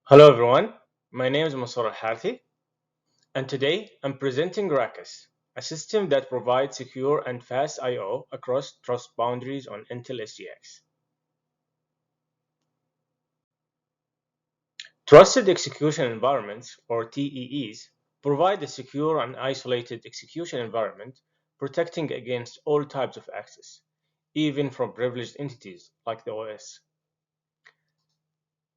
Hello everyone, my name is Mansour Alharthi, and today I'm presenting RAKIS, a system that provides secure and fast I/O across trust boundaries on Intel SGX. Trusted execution environments, or TEEs, provide a secure and isolated execution environment protecting against all types of access, even from privileged entities like the OS.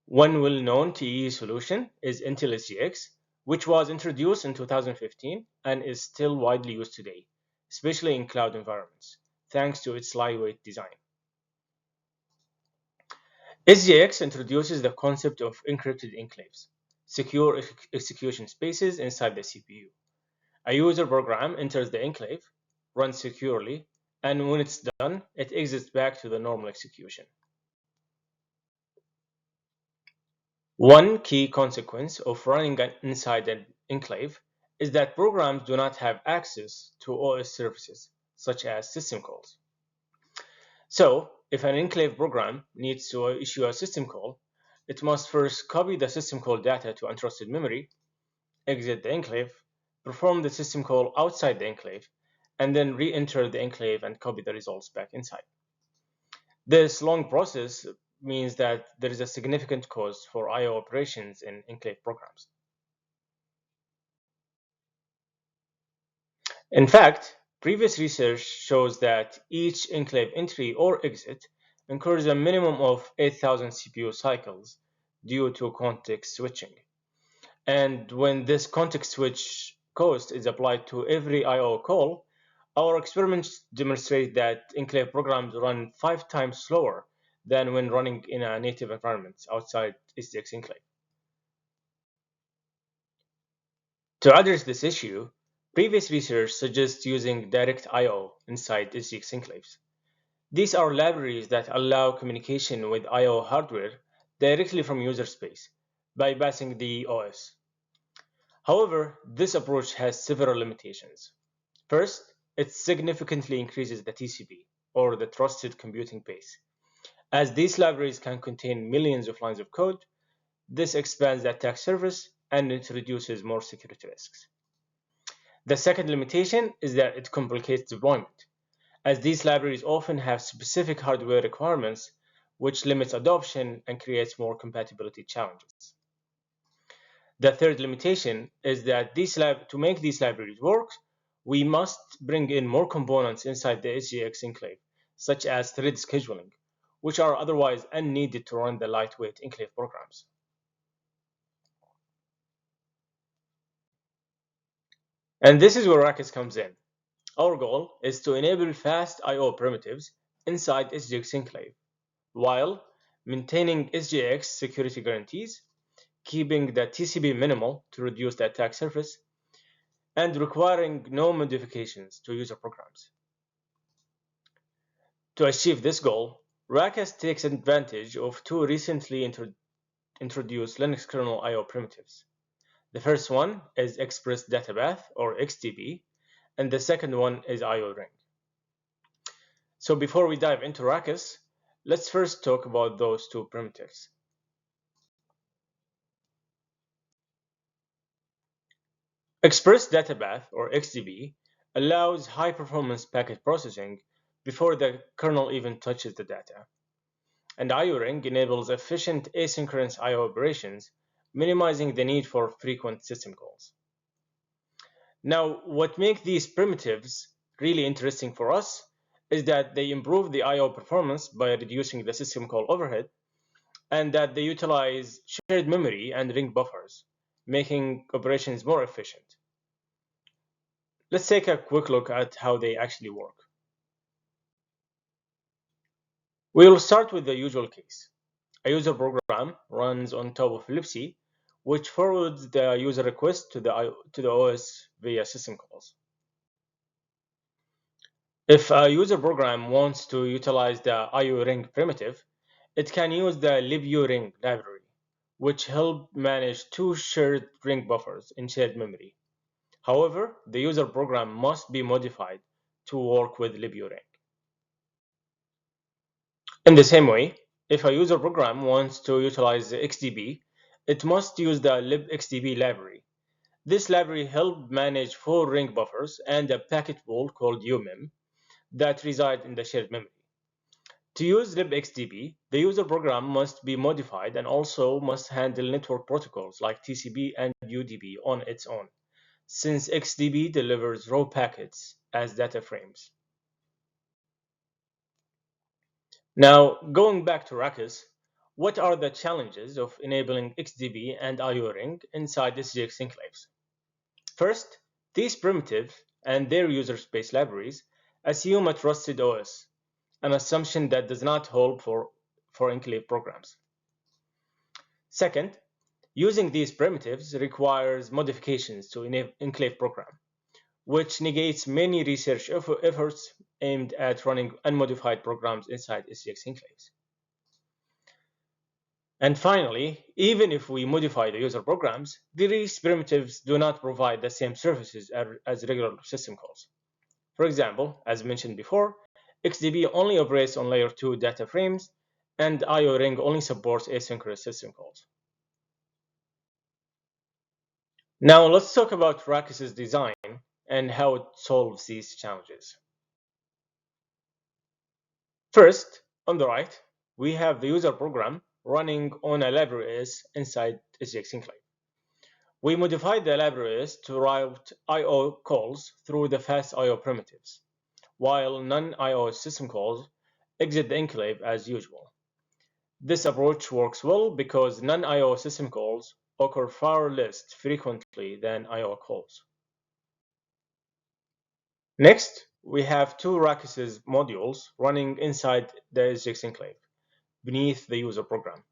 One well-known TEE solution is Intel SGX, which was introduced in 2015 and is still widely used today, especially in cloud environments, thanks to its lightweight design. SGX introduces the concept of encrypted enclaves, secure execution spaces inside the CPU. A user program enters the enclave, runs securely, and when it's done, it exits back to the normal execution. One key consequence of running inside an enclave is that programs do not have access to OS services, such as system calls. So, if an enclave program needs to issue a system call, it must first copy the system call data to untrusted memory, exit the enclave, perform the system call outside the enclave, and then re-enter the enclave and copy the results back inside. This long process means that there is a significant cost for I/O operations in enclave programs. In fact, previous research shows that each enclave entry or exit incurs a minimum of 8,000 CPU cycles due to context switching. And when this context switch cost is applied to every I/O call, our experiments demonstrate that enclave programs run 5 times slower than when running in a native environment outside SGX enclave. To address this issue, previous research suggests using direct I/O inside SGX enclaves. These are libraries that allow communication with I/O hardware directly from user space, bypassing the OS. However, this approach has several limitations. First, it significantly increases the TCP, or the trusted computing pace. As these libraries can contain millions of lines of code, this expands the attack surface and introduces more security risks. The second limitation is that it complicates deployment, as these libraries often have specific hardware requirements, which limits adoption and creates more compatibility challenges. The third limitation is that to make these libraries work, we must bring in more components inside the SGX enclave, such as thread scheduling, which are otherwise unneeded to run the lightweight enclave programs. And this is where RAKIS comes in. Our goal is to enable fast I/O primitives inside SGX enclave, while maintaining SGX security guarantees, keeping the TCP minimal to reduce the attack surface, and requiring no modifications to user programs. To achieve this goal, RAKIS takes advantage of two recently introduced Linux kernel I/O primitives. The first one is Express Data Path, or XDP, and the second one is IO Ring. So before we dive into RAKIS, let's first talk about those two primitives. Express Data Path, or XDP, allows high-performance packet processing before the kernel even touches the data. And IO Ring enables efficient asynchronous IO operations, minimizing the need for frequent system calls. Now, what makes these primitives really interesting for us is that they improve the IO performance by reducing the system call overhead, and that they utilize shared memory and ring buffers, making operations more efficient. Let's take a quick look at how they actually work. We will start with the usual case. A user program runs on top of libc, which forwards the user request to the OS via system calls. If a user program wants to utilize the IO ring primitive, it can use the liburing library, which help manage two shared ring buffers in shared memory. However, the user program must be modified to work with liburing. In the same way, if a user program wants to utilize the XDP, it must use the libxdb library. This library helps manage 4 ring buffers and a packet pool called umem that reside in the shared memory. To use libxdb, the user program must be modified and also must handle network protocols like TCP and UDP on its own, since XDB delivers raw packets as data frames. Now, going back to RAKIS, what are the challenges of enabling XDB and IO ring inside SGX enclaves? First, these primitives and their user space libraries assume a trusted OS, an assumption that does not hold for enclave programs. Second, using these primitives requires modifications to enclave program, which negates many research efforts aimed at running unmodified programs inside SGX enclaves. And finally, even if we modify the user programs, these primitives do not provide the same services as regular system calls. For example, as mentioned before, XDB only operates on layer 2 data frames, and IO ring only supports asynchronous system calls. Now let's talk about RAKIS's design and how it solves these challenges. First, on the right, we have the user program running on a library OS inside SGX enclave. We modified the library OS to route I/O calls through the fast I/O primitives, while non-I/O system calls exit the enclave as usual. This approach works well because non-I/O system calls occur far less frequently than I/O calls. Next, we have 2 RAKIS modules running inside the SGX enclave, beneath the user program.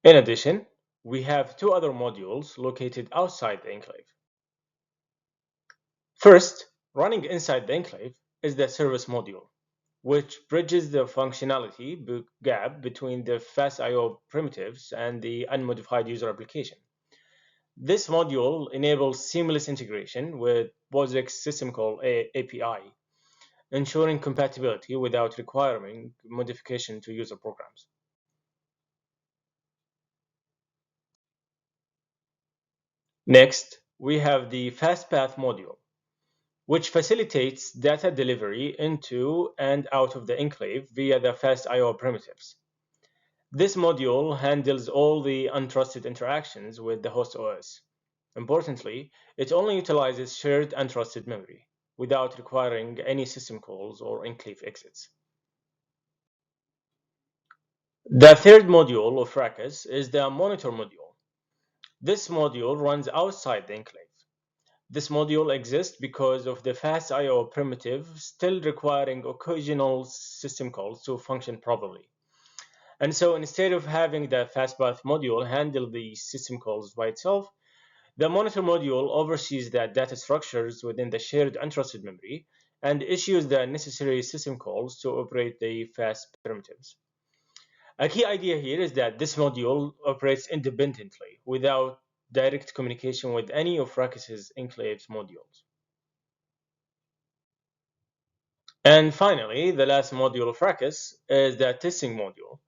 In addition, we have 2 other modules located outside the enclave. First, running inside the enclave is the service module, which bridges the functionality gap between the fast I/O primitives and the unmodified user application. This module enables seamless integration with POSIX system call API, ensuring compatibility without requiring modification to user programs. Next, we have the FastPath module, which facilitates data delivery into and out of the enclave via the fast I/O primitives. This module handles all the untrusted interactions with the host OS. Importantly, it only utilizes shared untrusted memory without requiring any system calls or enclave exits. The third module of RAKIS is the monitor module. This module runs outside the enclave. This module exists because of the fast I/O primitive still requiring occasional system calls to function properly. And so instead of having the FastPath module handle the system calls by itself, the monitor module oversees the data structures within the shared untrusted memory and issues the necessary system calls to operate the fast primitives. A key idea here is that this module operates independently without direct communication with any of RAKIS's enclaves modules. And finally, the last module of RAKIS is the testing module,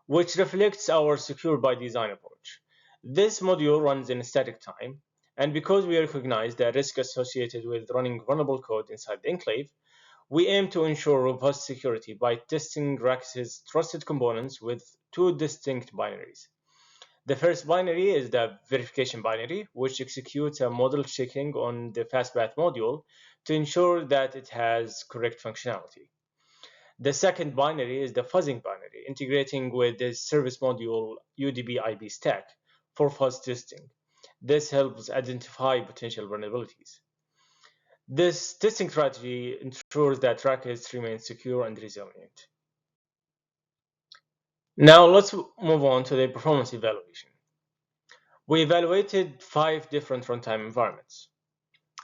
which reflects our secure by design approach. This module runs in static time, and because we recognize the risk associated with running vulnerable code inside the enclave, we aim to ensure robust security by testing RAKIS's trusted components with 2 distinct binaries. The first binary is the verification binary, which executes a model checking on the FastPath module to ensure that it has correct functionality. The second binary is the fuzzing binary, integrating with the service module UDP-IB stack for fuzz testing. This helps identify potential vulnerabilities. This testing strategy ensures that RAKIS remains secure and resilient. Now let's move on to the performance evaluation. We evaluated 5 different runtime environments.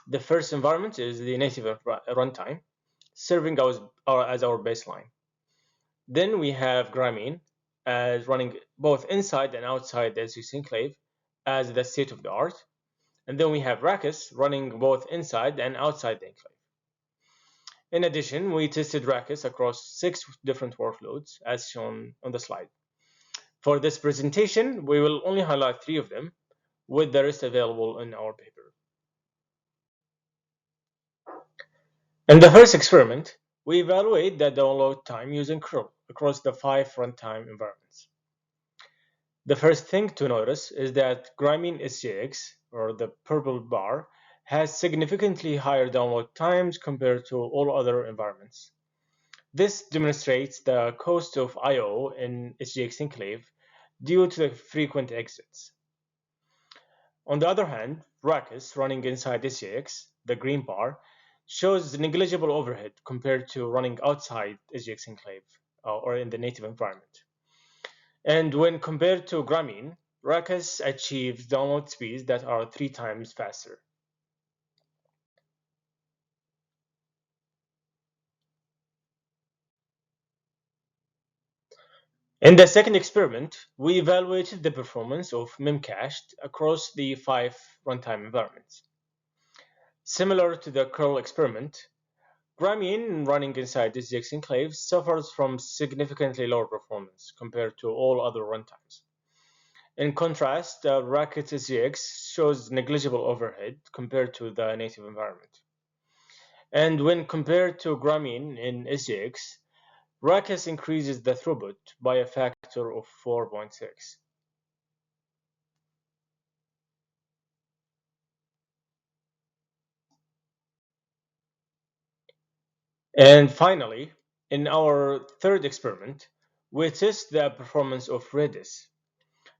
The first environment is the native runtime, serving as our baseline. Then we have Grameen as running both inside and outside the SGX enclave as the state of the art. And then we have RAKIS running both inside and outside the enclave. In addition, we tested RAKIS across 6 different workloads as shown on the slide. For this presentation, we will only highlight 3 of them, with the rest available in our paper. In the first experiment, we evaluate the download time using curl across the 5 runtime environments. The first thing to notice is that Grameen SGX, or the purple bar, has significantly higher download times compared to all other environments. This demonstrates the cost of I/O in SGX enclave due to the frequent exits. On the other hand, RAKIS running inside SGX, the green bar, shows negligible overhead compared to running outside SGX enclave or in the native environment. And when compared to Grameen, RAKIS achieves download speeds that are 3 times faster. In the second experiment, we evaluated the performance of memcached across the 5 runtime environments. Similar to the curl experiment, Grameen running inside SGX enclave suffers from significantly lower performance compared to all other runtimes. In contrast, RAKIS SGX shows negligible overhead compared to the native environment. And when compared to Grameen in SGX, RAKIS increases the throughput by a factor of 4.6. And finally, in our third experiment, we test the performance of Redis.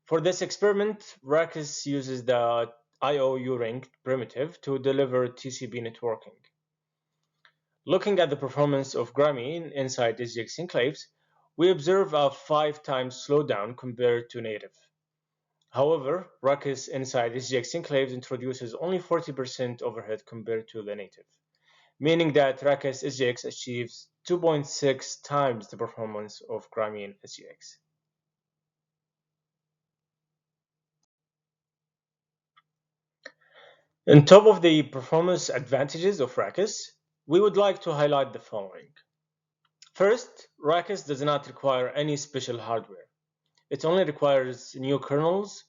For this experiment, RAKIS uses the IO ring primitive to deliver TCP networking. Looking at the performance of Grameen inside SGX enclaves, we observe a 5 times slowdown compared to native. However, RAKIS inside SGX enclaves introduces only 40% overhead compared to the native, meaning that RAKIS SGX achieves 2.6 times the performance of Grameen SGX. On top of the performance advantages of RAKIS, we would like to highlight the following. First, RAKIS does not require any special hardware. It only requires new kernels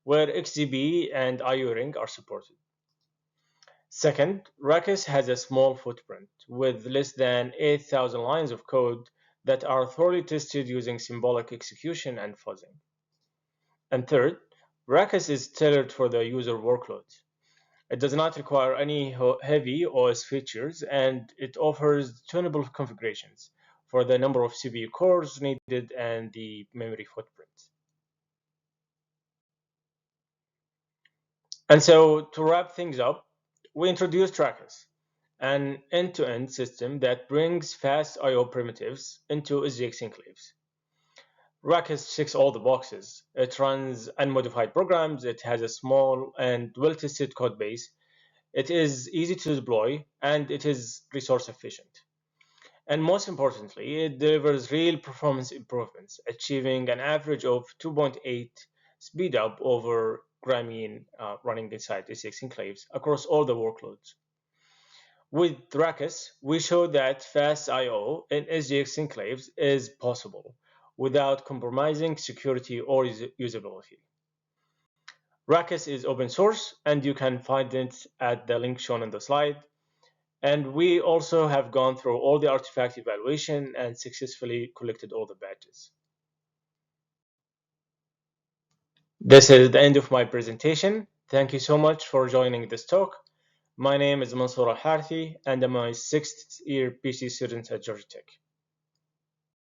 where XGB and IO-ring are supported. Second, RAKIS has a small footprint with less than 8,000 lines of code that are thoroughly tested using symbolic execution and fuzzing. And third, RAKIS is tailored for the user workloads. It does not require any heavy OS features, and it offers tunable configurations for the number of CPU cores needed and the memory footprint. And so to wrap things up, we introduced RAKIS, an end-to-end system that brings fast I/O primitives into SGX enclaves. RAKIS checks all the boxes. It runs unmodified programs, it has a small and well-tested code base, it is easy to deploy, and it is resource efficient. And most importantly, it delivers real performance improvements, achieving an average of 2.8 speed up over Grameen running inside SGX enclaves across all the workloads. With RAKIS, we show that fast I/O in SGX enclaves is possible without compromising security or usability. RAKIS is open source, and you can find it at the link shown on the slide. And we also have gone through all the artifact evaluation and successfully collected all the badges. This is the end of my presentation. Thank you so much for joining this talk. My name is Mansour Alharthi, and I'm a 6th year PhD student at Georgia Tech.